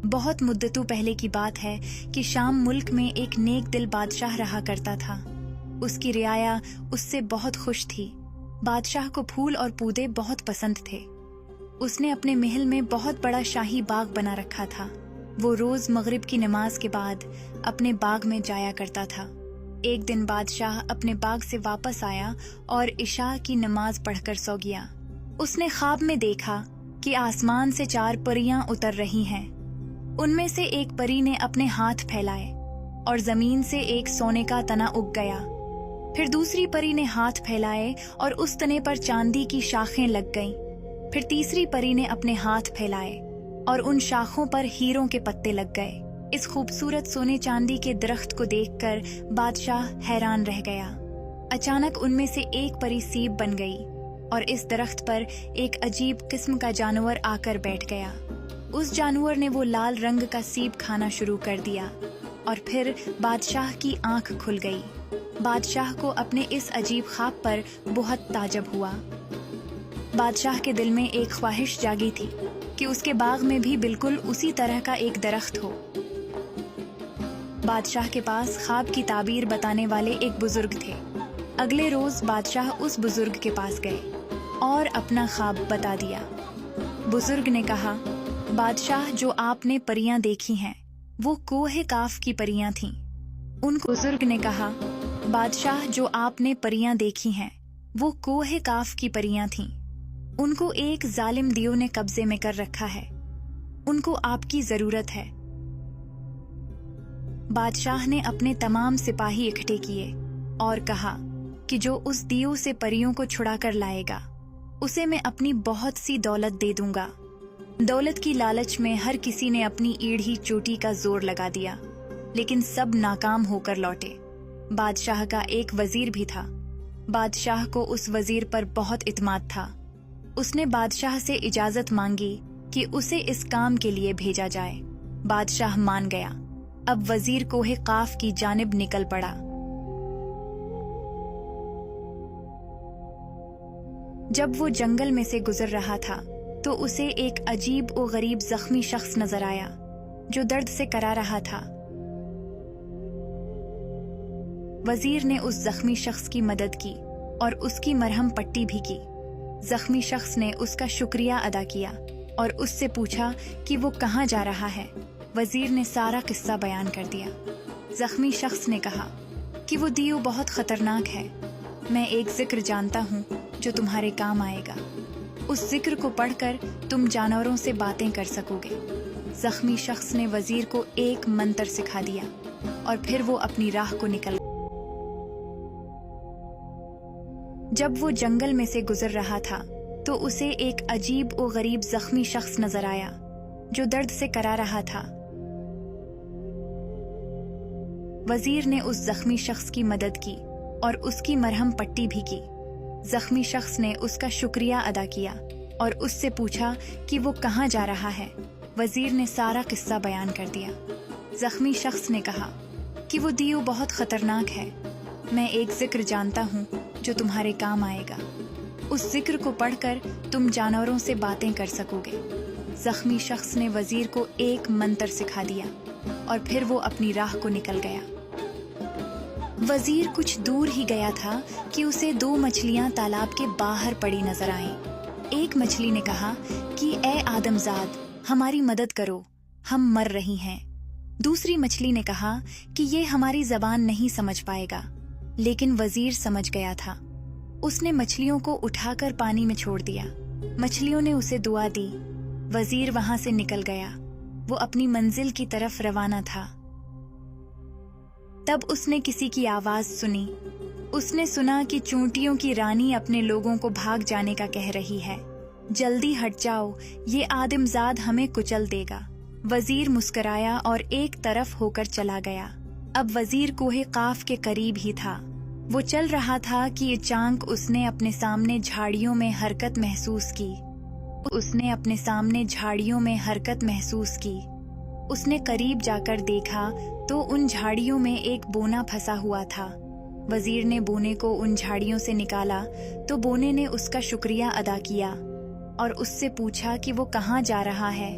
بہت مدتوں پہلے کی بات ہے کہ شام ملک میں ایک نیک دل بادشاہ رہا کرتا تھا۔ اس کی رعایا اس سے بہت خوش تھی۔ بادشاہ کو پھول اور پودے بہت پسند تھے۔ اس نے اپنے محل میں بہت بڑا شاہی باغ بنا رکھا تھا۔ وہ روز مغرب کی نماز کے بعد اپنے باغ میں جایا کرتا تھا۔ ایک دن بادشاہ اپنے باغ سے واپس آیا اور عشاء کی نماز پڑھ کر سو گیا۔ اس نے خواب میں دیکھا کہ آسمان سے 4 پریاں اتر رہی ہیں۔ ان میں سے ایک پری نے اپنے ہاتھ پھیلائے اور زمین سے ایک سونے کا تنا اگ گیا۔ پھر دوسری پری نے ہاتھ پھیلائے اور اس تنے پر چاندی کی شاخیں لگ گئیں۔ پھر تیسری پری نے اپنے ہاتھ پھیلائے اور ان شاخوں پر ہیروں کے پتے لگ گئے۔ اس خوبصورت سونے چاندی کے درخت کو دیکھ کر بادشاہ حیران رہ گیا۔ اچانک ان میں سے ایک پری سیب بن گئی اور اس درخت پر ایک عجیب قسم کا جانور آ کر بیٹھ گیا۔ اس جانور نے وہ لال رنگ کا سیب کھانا شروع کر دیا اور پھر بادشاہ کی آنکھ کھل گئی۔ بادشاہ کو اپنے اس عجیب خواب پر بہت تعجب ہوا۔ بادشاہ کے دل میں ایک خواہش جاگی تھی کہ اس کے باغ میں بھی بالکل اسی طرح کا ایک درخت ہو۔ بادشاہ کے پاس خواب کی تعبیر بتانے والے ایک بزرگ تھے۔ اگلے روز بادشاہ اس بزرگ کے پاس گئے اور اپنا خواب بتا دیا۔ بزرگ نے کہا، بادشاہ، جو آپ نے پریاں دیکھی ہیں وہ کوہ کاف کی پریاں تھیں۔ بزرگ نے کہا، بادشاہ، جو آپ نے پریاں دیکھی ہیں وہ کوہ کاف کی پریاں تھیں۔ ان کو ایک ظالم دیو نے قبضے میں کر رکھا ہے۔ ان کو آپ کی ضرورت ہے۔ بادشاہ نے اپنے تمام سپاہی اکٹھے کیے اور کہا کہ جو اس دیو سے پریوں کو چھڑا کر لائے گا اسے میں اپنی بہت سی دولت دے دوں گا۔ دولت کی لالچ میں ہر کسی نے اپنی ایڑھی چوٹی کا زور لگا دیا، لیکن سب ناکام ہو کر لوٹے۔ بادشاہ کا ایک وزیر بھی تھا۔ بادشاہ کو اس وزیر پر بہت اعتماد تھا۔ اس نے بادشاہ سے اجازت مانگی کہ اسے اس کام کے لیے بھیجا جائے۔ بادشاہ مان گیا۔ اب وزیر کوہ قاف کی جانب نکل پڑا۔ جب وہ جنگل میں سے گزر رہا تھا تو اسے ایک عجیب و غریب زخمی شخص نظر آیا جو درد سے کرا رہا تھا۔ وزیر نے اس زخمی شخص کی مدد کی اور اس کی مرہم پٹی بھی کی۔ زخمی شخص نے اس کا شکریہ ادا کیا اور اس سے پوچھا کہ وہ کہاں جا رہا ہے۔ وزیر نے سارا قصہ بیان کر دیا۔ زخمی شخص نے کہا کہ وہ دیو بہت خطرناک ہے۔ میں ایک ذکر جانتا ہوں جو تمہارے کام آئے گا۔ اس ذکر کو پڑھ کر تم جانوروں سے باتیں کر سکو گے۔ زخمی شخص نے وزیر کو ایک منتر سکھا دیا اور پھر وہ اپنی راہ کو نکل گیا۔ جب وہ جنگل میں سے گزر رہا تھا تو اسے ایک عجیب و غریب زخمی شخص نظر آیا جو درد سے کرا رہا تھا۔ وزیر نے اس زخمی شخص کی مدد کی اور اس کی مرہم پٹی بھی کی۔ زخمی شخص نے اس کا شکریہ ادا کیا اور اس سے پوچھا کہ وہ کہاں جا رہا ہے۔ وزیر نے سارا قصہ بیان کر دیا۔ زخمی شخص نے کہا کہ وہ دیو بہت خطرناک ہے۔ میں ایک ذکر جانتا ہوں جو تمہارے کام آئے گا۔ اس ذکر کو پڑھ کر تم جانوروں سے باتیں کر سکو گے۔ زخمی شخص نے وزیر کو ایک منتر سکھا دیا اور پھر وہ اپنی راہ کو نکل گیا۔ وزیر کچھ دور ہی گیا تھا کہ اسے 2 مچھلیاں تالاب کے باہر پڑی نظر آئیں۔ ایک مچھلی نے کہا کہ اے آدم زاد، ہماری مدد کرو، ہم مر رہی ہیں۔ دوسری مچھلی نے کہا کہ یہ ہماری زبان نہیں سمجھ پائے گا، لیکن وزیر سمجھ گیا تھا۔ اس نے مچھلیوں کو اٹھا کر پانی میں چھوڑ دیا۔ مچھلیوں نے اسے دعا دی۔ وزیر وہاں سے نکل گیا۔ وہ اپنی منزل کی طرف روانہ تھا۔ تب اس نے کسی کی آواز سنی۔ اس نے سنا کہ چونٹیوں کی رانی اپنے لوگوں کو بھاگ جانے کا کہہ رہی ہے۔ جلدی ہٹ جاؤ، یہ آدمزاد ہمیں کچل دے گا۔ وزیر مسکرایا اور ایک طرف ہو کر چلا گیا۔ اب وزیر کوہ قاف کے قریب ہی تھا۔ وہ چل رہا تھا کہ اچانک اس نے اپنے سامنے جھاڑیوں میں حرکت محسوس کی۔ اس نے قریب جا کر دیکھا تو ان جھاڑیوں میں ایک بونا پھنسا ہوا تھا۔ وزیر نے بونے کو ان جھاڑیوں سے نکالا تو بونے نے اس کا شکریہ ادا کیا اور اس سے پوچھا کہ وہ کہاں جا رہا ہے۔